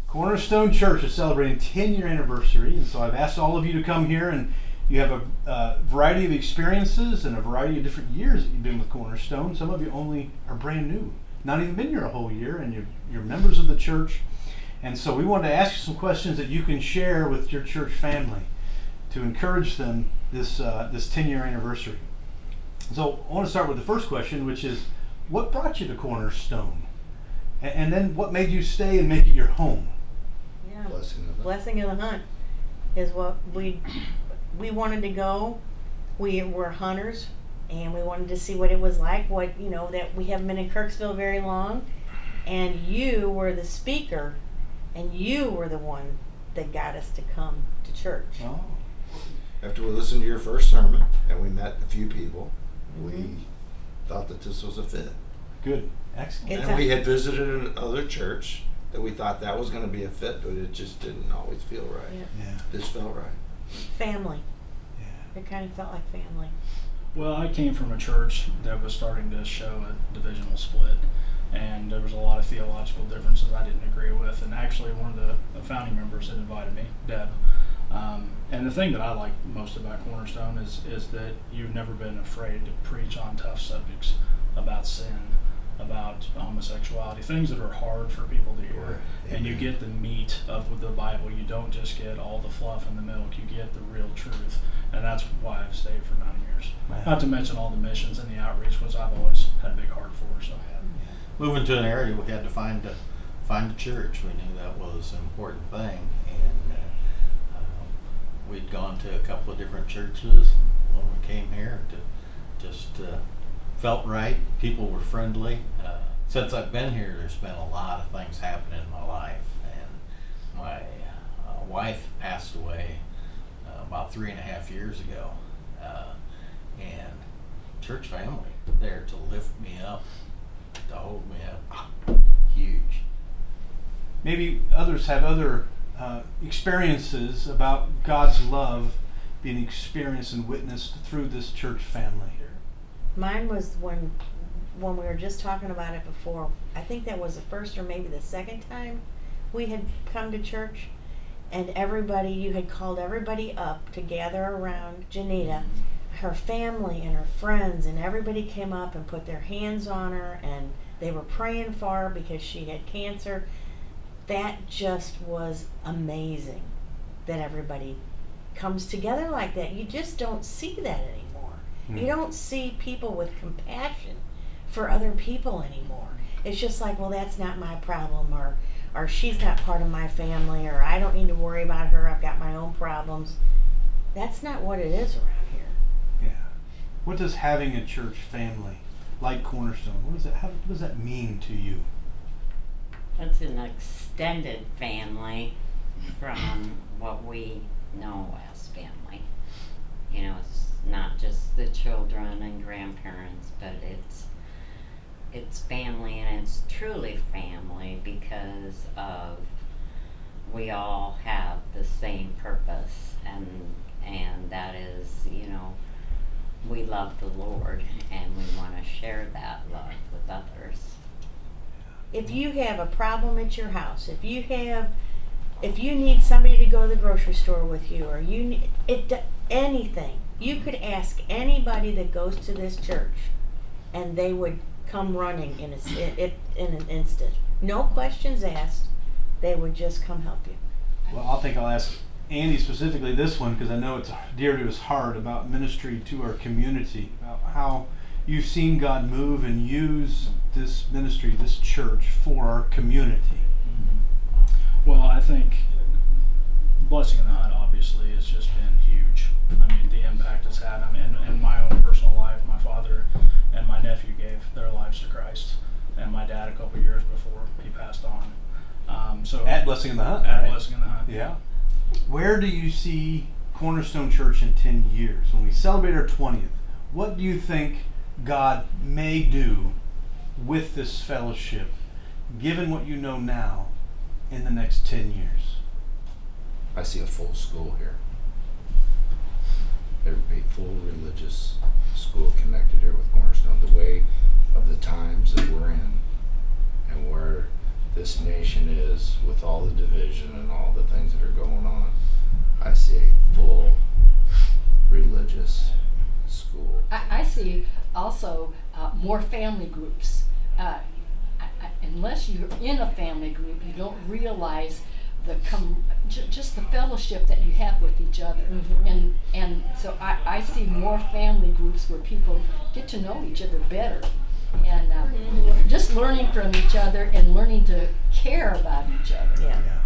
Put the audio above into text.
Cornerstone Church is celebrating 10-year anniversary, and so I've asked all of you to come here, and you have a variety of experiences and a variety of different years that you've been with Cornerstone. Some of you only are brand new, not even been here a whole year, and you're members of the church. And so we wanted to ask you some questions that you can share with your church family to encourage them this 10-year anniversary. So I want to start with the first question, which is, what brought you to Cornerstone? And then what made you stay and make it your home? Yeah, Blessing of the Hunt is what we wanted to go. We were hunters, and we wanted to see what it was like. That we haven't been in Kirksville very long, and you were the speaker, and you were the one that got us to come to church. Oh. After we listened to your first sermon and we met a few people, we thought that this was a fit. Good. Excellent. We had visited another church that we thought that was going to be a fit, but it just didn't always feel right. Yeah. This felt right. Family. Yeah. It kind of felt like family. Well, I came from a church that was starting to show a divisional split, and there was a lot of theological differences I didn't agree with, and actually one of the founding members had invited me, Deb. And the thing that I like most about Cornerstone is that you've never been afraid to preach on tough subjects about sin, about homosexuality, things that are hard for people to hear. Right. And you get the meat of the Bible. You don't just get all the fluff and the milk. You get the real truth. And that's why I've stayed for 9 years. Wow. Not to mention all the missions and the outreach, which I've always had a big heart for. So. Moving to an area, we had to find a church. We knew that was an important thing, and we'd gone to a couple of different churches. When we came here, just felt right. People were friendly. Since I've been here, there's been a lot of things happening in my life, and my wife passed away about 3.5 years ago, and church family there to lift me up, to hold me up, huge. Maybe others have other experiences about God's love being experienced and witnessed through this church family. Mine was when we were just talking about it before. I think that was the first or maybe the second time we had come to church, and you had called everybody up to gather around Janita, her family and her friends, and everybody came up and put their hands on her, and they were praying for her because she had cancer. That just was amazing that everybody comes together like that. You just don't see that anymore. You don't see people with compassion for other people anymore. It's just like, well, that's not my problem, or she's not part of my family, or I don't need to worry about her, I've got my own problems. That's not what it is around here. Yeah. What does having a church family like Cornerstone, what does that mean to you? It's an extended family from what we know as family. It's not just the children and grandparents, but it's family, and it's truly family because of we all have the same purpose, and that is, we love the Lord, and we want to share that love with others. If you have a problem at your house, if you need somebody to go to the grocery store with you, or anything, you could ask anybody that goes to this church, and they would come running in an instant. No questions asked. They would just come help you. Well, I'll ask Andy specifically this one, because I know it's dear to his heart, about ministry to our community, about how you've seen God move and use this ministry, this church, for our community. Well, I think Blessing in the Hunt obviously has just been huge. I mean, the impact it's had. I mean, in my own personal life, my father and my nephew gave their lives to Christ, and my dad a couple years before he passed on. So At Blessing in the Hunt. At right? Blessing in the Hunt. Yeah. Where do you see Cornerstone Church in 10 years? When we celebrate our 20th, what do you think God may do with this fellowship, given what you know now, in the next 10 years? I see a full school here. There would be full religious school connected here with Cornerstone. The way of the times that we're in and where this nation is with all the division I see also more family groups. Unless you're in a family group, you don't realize just the fellowship that you have with each other. Mhm. And so I see more family groups where people get to know each other better. And just learning from each other and learning to care about each other. Yeah. Yeah.